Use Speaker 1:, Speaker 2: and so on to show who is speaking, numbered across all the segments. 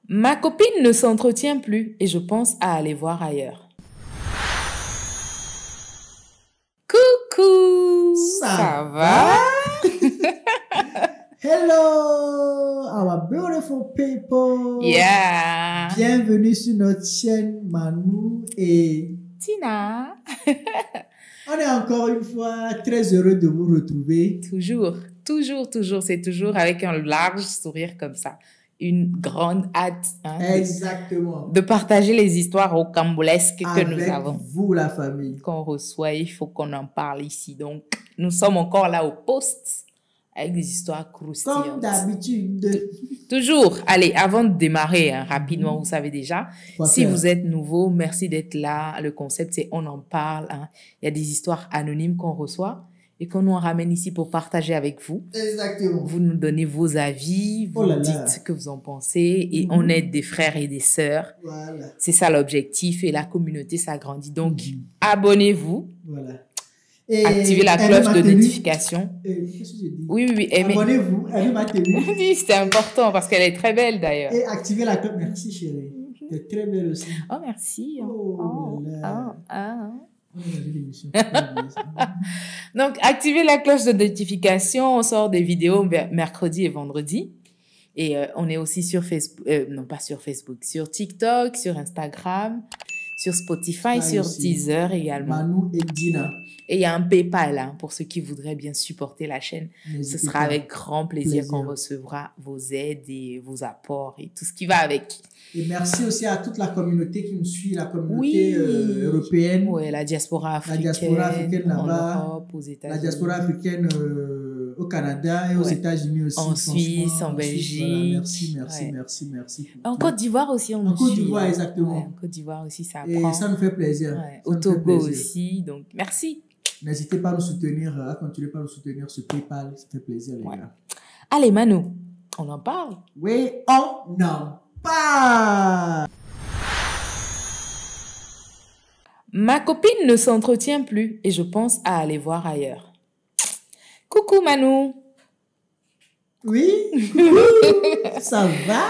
Speaker 1: Ma copine ne s'entretient plus et je pense à aller voir ailleurs. Coucou!
Speaker 2: Ça va? Hello, our beautiful people.
Speaker 1: Yeah!
Speaker 2: Bienvenue sur notre chaîne Manu et
Speaker 1: Tina!
Speaker 2: on est encore une fois très heureux de vous retrouver.
Speaker 1: Toujours. C'est toujours avec un large sourire comme ça. Une grande hâte
Speaker 2: Exactement.
Speaker 1: de partager les histoires rocambolesques que nous
Speaker 2: Avec
Speaker 1: avons.
Speaker 2: vous, la famille.
Speaker 1: Qu'on reçoit, il faut qu'on en parle ici. Donc, nous sommes encore là au poste avec des histoires croustillantes.
Speaker 2: Comme d'habitude.
Speaker 1: Toujours. Allez, avant de démarrer rapidement, vous savez déjà, si vous êtes nouveau, merci d'être là. Le concept, c'est on en parle. Il y a des histoires anonymes qu'on reçoit et qu'on nous ramène ici pour partager avec vous.
Speaker 2: Exactement.
Speaker 1: Vous nous donnez vos avis, vous dites ce que vous en pensez et on aide des frères et des sœurs.
Speaker 2: Voilà.
Speaker 1: C'est ça l'objectif et la communauté s'agrandit. Donc, abonnez-vous.
Speaker 2: Voilà.
Speaker 1: Et activez la cloche de notification.
Speaker 2: Qu'est-ce que j'ai dit?
Speaker 1: Oui.
Speaker 2: Abonnez-vous, aimez ma tenue.
Speaker 1: Oui, c'est important parce qu'elle est très belle d'ailleurs.
Speaker 2: Et activez la cloche. Merci chérie. Tu es très belle aussi.
Speaker 1: Oh, merci. Donc, activez la cloche de notification. On sort des vidéos mercredi et vendredi. Et on est aussi sur Facebook, non pas sur Facebook, sur TikTok, sur Instagram, sur Spotify, sur Deezer également.
Speaker 2: Manu et Dina.
Speaker 1: Et il y a un PayPal pour ceux qui voudraient bien supporter la chaîne. Ce sera avec grand plaisir qu'on recevra vos aides et vos apports et tout ce qui va avec.
Speaker 2: Et merci aussi à toute la communauté qui nous suit, la communauté européenne.
Speaker 1: Oui, la diaspora africaine.
Speaker 2: La diaspora africaine là-bas.
Speaker 1: En Europe, aux États-Unis.
Speaker 2: La diaspora africaine au Canada et aux États-Unis aussi.
Speaker 1: En Suisse, en Belgique.
Speaker 2: Voilà, merci.
Speaker 1: En Côte d'Ivoire aussi, on nous
Speaker 2: suit. En Côte d'Ivoire, exactement.
Speaker 1: En Côte d'Ivoire aussi, ça
Speaker 2: apprend. Et ça nous fait plaisir.
Speaker 1: Au Togo aussi, donc merci.
Speaker 2: N'hésitez pas à nous soutenir, à continuer par nous soutenir sur PayPal, ça fait plaisir les gars.
Speaker 1: Allez Manu, on en parle?
Speaker 2: Oui, on en parle.
Speaker 1: Ma copine ne s'entretient plus et je pense à aller voir ailleurs. Coucou Manu.
Speaker 2: Oui, ça va?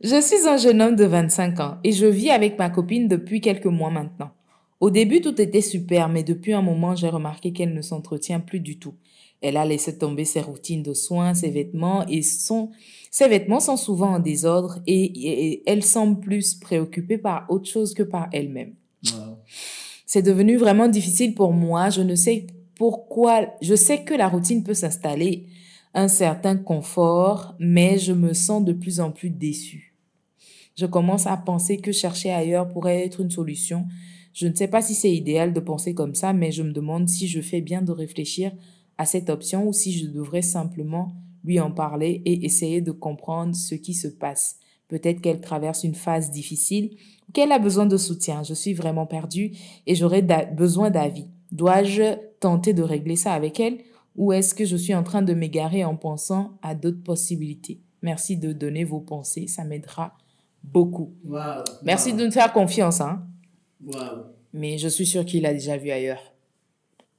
Speaker 1: Je suis un jeune homme de 25 ans et je vis avec ma copine depuis quelques mois maintenant. Au début, tout était super, mais depuis un moment, j'ai remarqué qu'elle ne s'entretient plus du tout. Elle a laissé tomber ses routines de soins, ses vêtements, ses vêtements sont souvent en désordre et elle semble plus préoccupée par autre chose que par elle-même.
Speaker 2: Wow.
Speaker 1: C'est devenu vraiment difficile pour moi. Je ne sais pourquoi. Je sais que la routine peut s'installer, un certain confort, mais je me sens de plus en plus déçue. Je commence à penser que chercher ailleurs pourrait être une solution. Je ne sais pas si c'est idéal de penser comme ça, mais je me demande si je fais bien de réfléchir à cette option ou si je devrais simplement lui en parler et essayer de comprendre ce qui se passe. Peut-être qu'elle traverse une phase difficile ou qu'elle a besoin de soutien. Je suis vraiment perdue et j'aurais besoin d'avis. Dois-je tenter de régler ça avec elle ou est-ce que je suis en train de m'égarer en pensant à d'autres possibilités? Merci de donner vos pensées, ça m'aidera beaucoup.
Speaker 2: Wow.
Speaker 1: Merci de nous faire confiance.
Speaker 2: Wow.
Speaker 1: Mais je suis sûre qu'il a déjà vu ailleurs.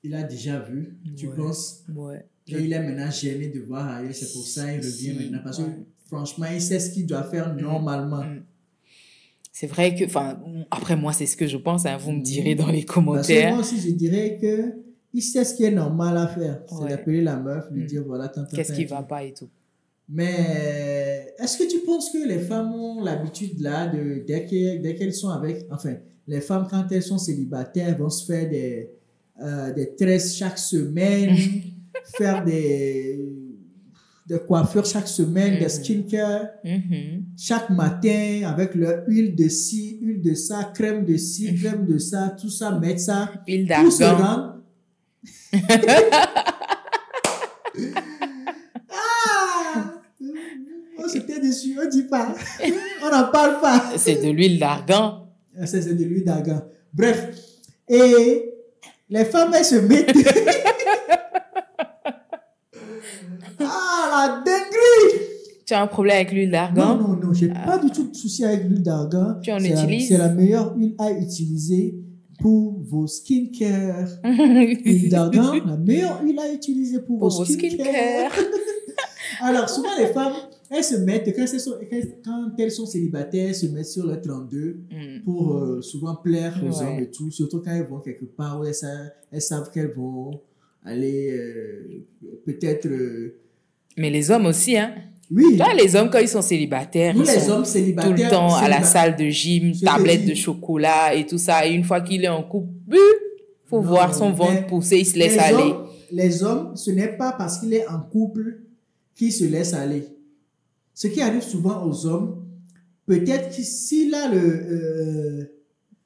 Speaker 2: Il a déjà vu, tu penses?
Speaker 1: Ouais.
Speaker 2: Et il est maintenant gêné de voir ailleurs, c'est pour ça qu'il revient maintenant. Parce que franchement, il sait ce qu'il doit faire normalement.
Speaker 1: C'est vrai que, après moi, c'est ce que je pense, vous me direz dans les commentaires.
Speaker 2: Parce que moi aussi, je dirais que il sait ce qui est normal à faire. C'est d'appeler la meuf, lui dire voilà,
Speaker 1: qu'est-ce qui va pas et tout.
Speaker 2: Mais est-ce que tu penses que les femmes ont l'habitude là, dès qu'elles sont avec, les femmes quand elles sont célibataires vont se faire des tresses chaque semaine, faire des coiffures chaque semaine, des skincare chaque matin avec leur huile de ci, huile de ça, crème de ci, crème de ça, tout ça, mettre ça,
Speaker 1: huile d'argan.
Speaker 2: J'étais déçu, on dit pas. On n'en parle pas.
Speaker 1: C'est de l'huile d'argan.
Speaker 2: C'est de l'huile d'argan. Bref. Et les femmes, elles se mettent. La dinguerie!
Speaker 1: Tu as un problème avec l'huile d'argan?
Speaker 2: Non. J'ai pas du tout de souci avec l'huile d'argan.
Speaker 1: Tu en utilises?
Speaker 2: C'est la meilleure huile à utiliser pour vos skincare. L'huile d'argan, la meilleure huile à utiliser pour vos skincare. Alors, souvent, les femmes, elles se mettent, quand elles sont célibataires, elles se mettent sur le 32 pour souvent plaire aux hommes et tout, surtout quand elles vont quelque part où elles savent qu'elles vont aller peut-être...
Speaker 1: Mais les hommes aussi, hein.
Speaker 2: Oui.
Speaker 1: Toi, les hommes, quand ils sont célibataires,
Speaker 2: Nous,
Speaker 1: ils
Speaker 2: les
Speaker 1: sont
Speaker 2: hommes célibataires,
Speaker 1: tout le temps à la salle de gym, tablette de chocolat et tout ça. Et une fois qu'il est en couple, faut voir son ventre pousser, il se laisse aller.
Speaker 2: Les hommes, ce n'est pas parce qu'il est en couple qu'il se laisse aller. Ce qui arrive souvent aux hommes, peut-être que s'il a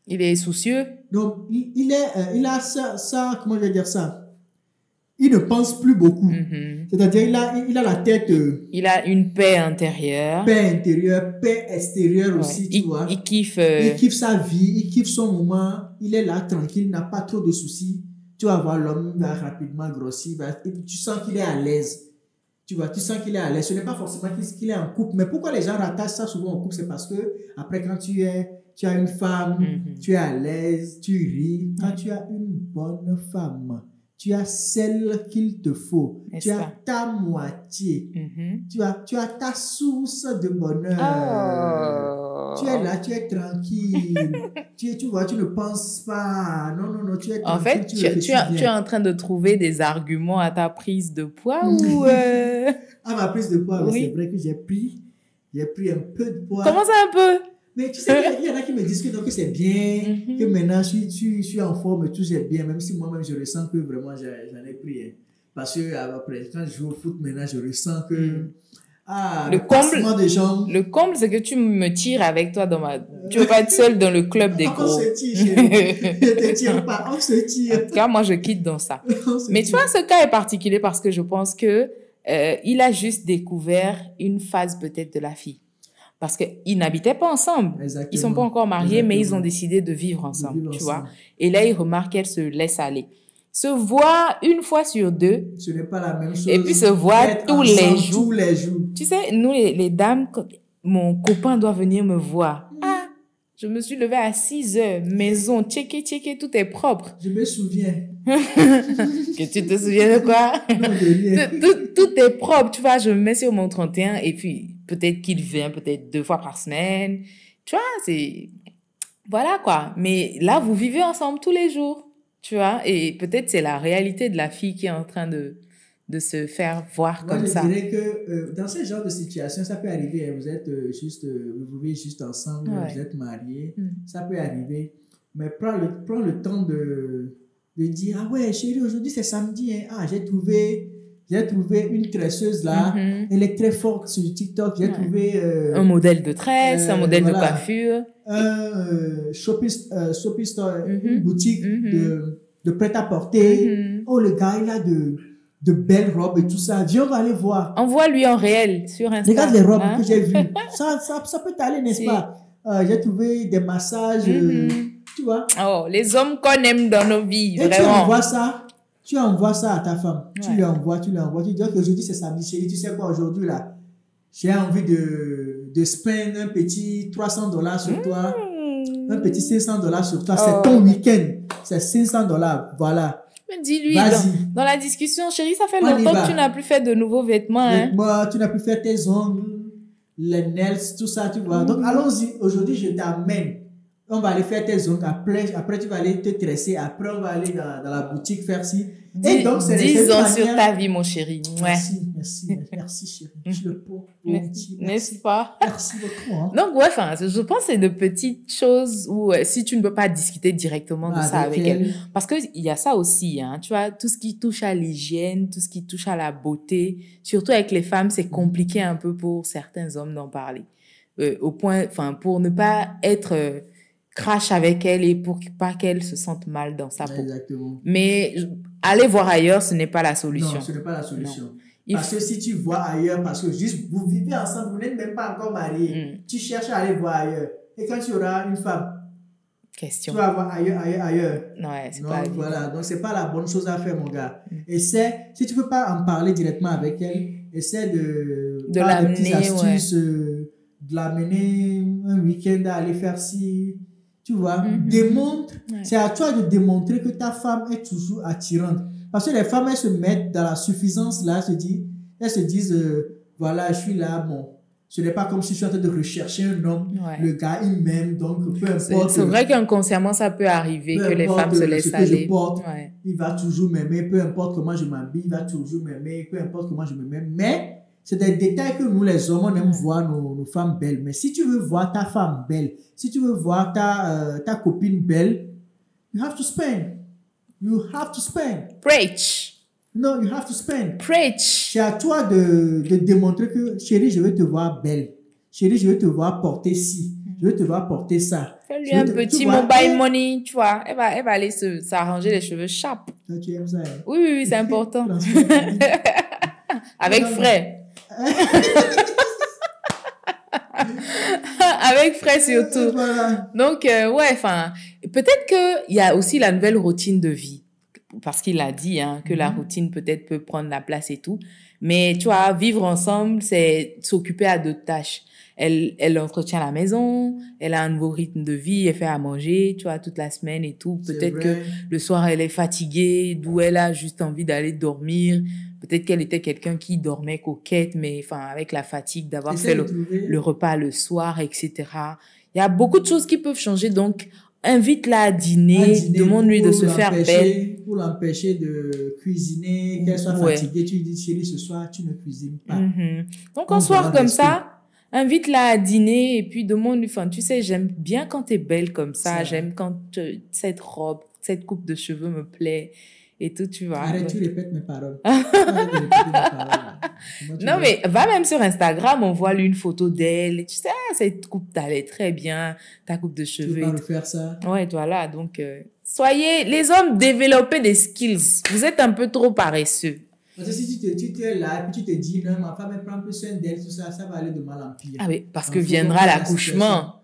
Speaker 1: il est soucieux.
Speaker 2: Donc, il a ça, comment je vais dire ça? Il ne pense plus beaucoup. C'est-à-dire, il a la tête...
Speaker 1: il a une paix intérieure.
Speaker 2: Paix intérieure, paix extérieure aussi, tu vois.
Speaker 1: Il kiffe...
Speaker 2: Il kiffe sa vie, il kiffe son moment. Il est là, tranquille, il n'a pas trop de soucis. Tu vas voir, l'homme va rapidement grossir. Et tu sens qu'il est à l'aise. Tu vois, tu sens qu'il est à l'aise. Ce n'est pas forcément qu'il est en couple. Mais pourquoi les gens rattachent ça souvent au couple? C'est parce que, après, quand tu as une femme, tu es à l'aise, tu ris. Quand tu as une bonne femme, tu as celle qu'il te faut. Tu as ta moitié. Tu as ta source de bonheur.
Speaker 1: Oh.
Speaker 2: Tu es là, tu es tranquille. tu vois, tu ne penses pas. Non, tu es tranquille.
Speaker 1: En fait, tu es en train de trouver des arguments à ta prise de poids ou...
Speaker 2: À ma prise de poids, oui. C'est vrai que j'ai pris un peu de poids.
Speaker 1: Comment ça un peu?
Speaker 2: Mais tu sais, il y en a qui me disent que, donc, que c'est bien, que maintenant je suis en forme et tout, c'est bien, même si moi-même je ressens que vraiment j'en ai pris. Hein. Parce que après, quand je joue au foot, maintenant je ressens que
Speaker 1: le comble, c'est que tu me tires avec toi dans ma... Tu veux pas être seul dans le club des gros.
Speaker 2: On se tire, chérie. Je te tire pas, on se tire.
Speaker 1: En tout cas, moi je quitte dans ça. Mais tu vois, ce cas est particulier parce que je pense que il a juste découvert une phase peut-être de la fille. Parce qu'ils n'habitaient pas ensemble.
Speaker 2: Exactement.
Speaker 1: Ils sont pas encore mariés, mais ils ont décidé de vivre ensemble, tu vois. Et là, il remarque qu'elle se laisse aller. Se voit une fois sur deux.
Speaker 2: Ce n'est pas la même chose.
Speaker 1: Et puis se voit tous les jours.
Speaker 2: Tu
Speaker 1: sais, nous, les dames, mon copain doit venir me voir. Je me suis levée à 6 heures. Maison, checké, tout est propre.
Speaker 2: Je me souviens.
Speaker 1: Que tu te souviens de quoi?
Speaker 2: Non, de rien.
Speaker 1: Tout est propre, tu vois. Je me mets sur mon 31 et puis peut-être qu'il vient peut-être 2 fois par semaine. Tu vois, c'est... Voilà quoi. Mais là, vous vivez ensemble tous les jours, tu vois. Et peut-être c'est la réalité de la fille qui est en train de se faire voir comme ça.
Speaker 2: Je dirais que dans ce genre de situation, ça peut arriver. Vous êtes vous vivez juste ensemble, vous êtes mariés. Ça peut arriver. Mais prends le temps de dire, ah ouais, chérie, aujourd'hui c'est samedi. Hein. Ah, j'ai trouvé une tresseuse là. Elle est très forte sur TikTok. J'ai trouvé...
Speaker 1: un modèle de tresse, un modèle de coiffure.
Speaker 2: Un shopping store, une boutique de prêt-à-porter. Oh, le gars, il a de belles robes et tout ça. Viens, on va aller voir.
Speaker 1: Envoie-lui en réel sur Insta.
Speaker 2: Regarde les robes que j'ai vues. Ça peut t'aller, n'est-ce pas? J'ai trouvé des massages, tu vois.
Speaker 1: Oh, les hommes qu'on aime dans nos vies,
Speaker 2: et
Speaker 1: vraiment.
Speaker 2: Tu envoies ça à ta femme. Tu lui envoies. Tu dis qu'aujourd'hui, c'est samedi, chérie. Tu sais quoi, aujourd'hui, là, j'ai envie de spend un petit $300 sur toi. Un petit $500 sur toi. C'est ton week-end. C'est $500. Voilà.
Speaker 1: Dis-lui, dans la discussion, chérie, ça fait longtemps que tu n'as plus fait de nouveaux vêtements.
Speaker 2: Tu n'as plus fait tes ongles, les nails, tout ça, tu vois. Donc, allons-y. Aujourd'hui, je t'amène. On va aller faire tes ongles. Après, tu vas aller te tresser. Après, on va aller dans la boutique faire ci. Et donc, c'est
Speaker 1: 10 ans sur ta vie, mon chéri.
Speaker 2: Merci, chérie. Je le peux.
Speaker 1: N'est-ce pas?
Speaker 2: Merci beaucoup. Hein.
Speaker 1: Donc, ouais, je pense que c'est de petites choses où, si tu ne peux pas discuter directement de ça avec elle. Parce que il y a ça aussi, hein. Tu vois, tout ce qui touche à l'hygiène, tout ce qui touche à la beauté, surtout avec les femmes, c'est compliqué un peu pour certains hommes d'en parler. Pour ne pas être, crash avec elle et pour pas qu'elle se sente mal dans sa peau.
Speaker 2: Exactement.
Speaker 1: Mais aller voir ailleurs, ce n'est pas la solution.
Speaker 2: Non, ce n'est pas la solution. Parce que si tu vois ailleurs, parce que juste vous vivez ensemble, vous n'êtes même pas encore mariés, tu cherches à aller voir ailleurs. Et quand tu auras une femme, tu vas voir ailleurs.
Speaker 1: Ouais, c'est
Speaker 2: pas évident. Voilà, donc c'est pas la bonne chose à faire, mon gars. Essaie, si tu peux pas en parler directement avec elle, essaie de
Speaker 1: l'amener,
Speaker 2: de l'amener un week-end à aller faire ci. Tu vois, démontre, c'est à toi de démontrer que ta femme est toujours attirante. Parce que les femmes, elles se mettent dans la suffisance là, elles se disent, voilà, je suis là, bon. Ce n'est pas comme si je suis en train de rechercher un homme.
Speaker 1: Ouais.
Speaker 2: Le gars, il m'aime, donc peu importe.
Speaker 1: C'est vrai qu'inconsciemment, ça peut arriver
Speaker 2: Peu
Speaker 1: que les
Speaker 2: importe
Speaker 1: femmes se
Speaker 2: ce
Speaker 1: laissent
Speaker 2: que je
Speaker 1: aller.
Speaker 2: porte,
Speaker 1: Ouais.
Speaker 2: il va toujours m'aimer. Peu importe comment je m'habille, il va toujours m'aimer. Peu importe comment je me mets. Mais c'est des détails que nous, les hommes, on aime voir nos femmes belles. Mais si tu veux voir ta femme belle, si tu veux voir ta copine belle, you have to spend. You have to spend.
Speaker 1: Preach.
Speaker 2: No, you have to spend.
Speaker 1: Preach.
Speaker 2: C'est à toi de démontrer que, chérie, je veux te voir belle. Chérie, je veux te voir porter ci. Je veux te voir porter ça.
Speaker 1: Fais-lui un petit mobile money, tu vois. Elle va aller s'arranger les cheveux sharp.
Speaker 2: Tu aimes ça, hein?
Speaker 1: Oui, oui, oui, c'est important. Avec frais. Avec frais surtout.
Speaker 2: Voilà.
Speaker 1: Donc, ouais, enfin, peut-être qu'il y a aussi la nouvelle routine de vie. Parce qu'il a dit hein, que la routine peut-être peut prendre la place et tout. Mais tu vois, vivre ensemble, c'est s'occuper à d'autres tâches. Elle entretient la maison, elle a un nouveau rythme de vie, elle fait à manger, tu vois, toute la semaine et tout. Peut-être que le soir, elle est fatiguée, d'où elle a juste envie d'aller dormir. Peut-être qu'elle était quelqu'un qui dormait coquette, mais enfin, avec la fatigue d'avoir fait le repas le soir, etc. Il y a beaucoup de choses qui peuvent changer, donc invite-la à dîner, demande-lui de se faire belle.
Speaker 2: Pour l'empêcher de cuisiner, qu'elle soit fatiguée, tu lui dis, chérie, ce soir, tu ne cuisines pas.
Speaker 1: Donc, un soir comme ça, invite-la à dîner et puis demande-lui, enfin, tu sais, j'aime bien quand t'es belle comme ça, j'aime quand cette robe, cette coupe de cheveux me plaît et tout, tu vois.
Speaker 2: Arrête, tu répètes mes paroles.
Speaker 1: Non, mais va même sur Instagram, on voit une photo d'elle. Et tu sais, cette coupe t'allait très bien, ta coupe de cheveux.
Speaker 2: Tu veux pas refaire ça?
Speaker 1: Ouais, voilà. Donc, soyez, les hommes, développez des skills. Vous êtes un peu trop paresseux.
Speaker 2: Parce que si tu es là et puis tu te dis, non, ma femme elle prend un peu soin d'elle, tout ça, ça va aller de mal en pire.
Speaker 1: Ah oui, parce que viendra l'accouchement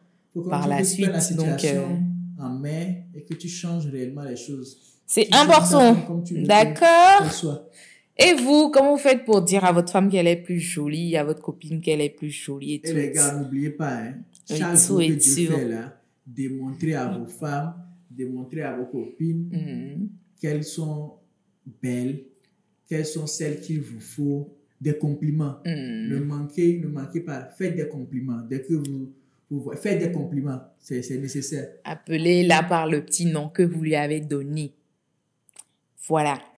Speaker 1: par la suite.
Speaker 2: La situation en main et que tu changes réellement les choses.
Speaker 1: C'est important. D'accord. Et vous, comment vous faites pour dire à votre femme qu'elle est plus jolie, à votre copine qu'elle est plus jolie et tout?
Speaker 2: Et les gars, n'oubliez pas, hein, chaque jour que Dieu fait là, démontrez à vos femmes, démontrez à vos copines qu'elles sont belles, quelles sont celles qu'il vous faut, des compliments. Ne manquez pas, faites des compliments. Dès que vous faites des compliments, c'est nécessaire.
Speaker 1: Appelez-la par le petit nom que vous lui avez donné. Voilà.